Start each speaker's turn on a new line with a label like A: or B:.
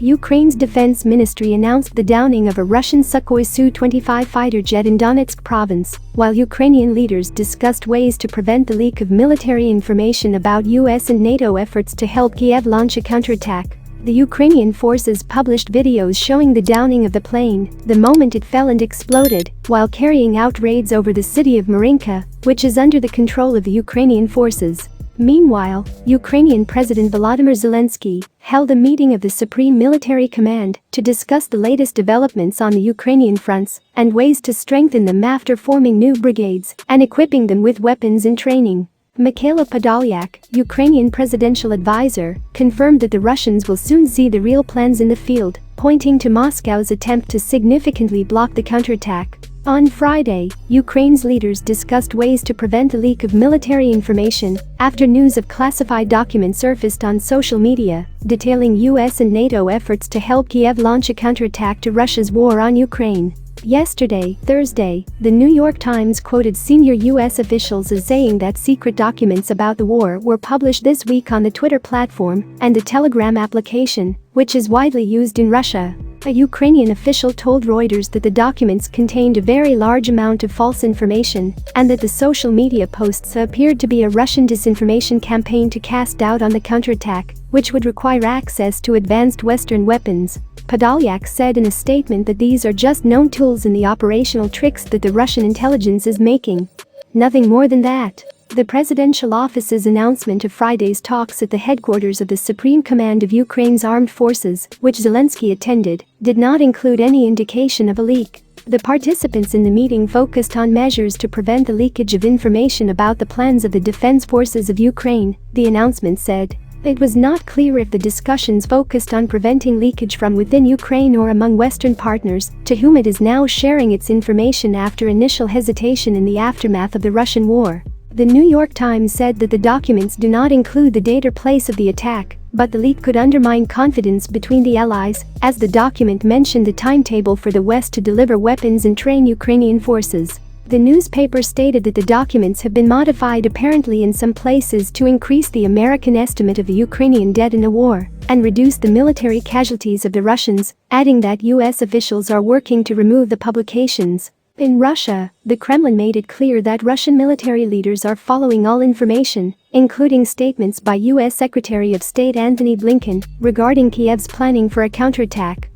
A: Ukraine's defense ministry announced the downing of a Russian Sukhoi Su-25 fighter jet in Donetsk province, while Ukrainian leaders discussed ways to prevent the leak of military information about US and NATO efforts to help Kiev launch a counterattack. The Ukrainian forces published videos showing the downing of the plane the moment it fell and exploded, while carrying out raids over the city of Marinka, which is under the control of the Ukrainian forces. Meanwhile, Ukrainian President Volodymyr Zelensky held a meeting of the Supreme Military Command to discuss the latest developments on the Ukrainian fronts and ways to strengthen them after forming new brigades and equipping them with weapons and training. Mykhailo Podolyak, Ukrainian presidential advisor, confirmed that the Russians will soon see the real plans in the field, pointing to Moscow's attempt to significantly block the counterattack. On Friday, Ukraine's leaders discussed ways to prevent a leak of military information after news of classified documents surfaced on social media detailing US and NATO efforts to help Kiev launch a counterattack to Russia's war on Ukraine. Yesterday, Thursday, the New York Times quoted senior US officials as saying that secret documents about the war were published this week on the Twitter platform and the Telegram application, which is widely used in Russia. A Ukrainian official told Reuters that the documents contained a very large amount of false information and that the social media posts appeared to be a Russian disinformation campaign to cast doubt on the counterattack, which would require access to advanced Western weapons. Podolyak said in a statement that these are just known tools in the operational tricks that the Russian intelligence is making. Nothing more than that. The presidential office's announcement of Friday's talks at the headquarters of the Supreme Command of Ukraine's armed forces, which Zelensky attended, did not include any indication of a leak. The participants in the meeting focused on measures to prevent the leakage of information about the plans of the defense forces of Ukraine, the announcement said. It was not clear if the discussions focused on preventing leakage from within Ukraine or among Western partners, to whom it is now sharing its information after initial hesitation in the aftermath of the Russian war. The New York Times said that the documents do not include the date or place of the attack, but the leak could undermine confidence between the allies, as the document mentioned the timetable for the West to deliver weapons and train Ukrainian forces. The newspaper stated that the documents have been modified apparently in some places to increase the American estimate of the Ukrainian dead in the war and reduce the military casualties of the Russians, adding that US officials are working to remove the publications. In Russia, the Kremlin made it clear that Russian military leaders are following all information, including statements by US Secretary of State Antony Blinken regarding Kiev's planning for a counterattack.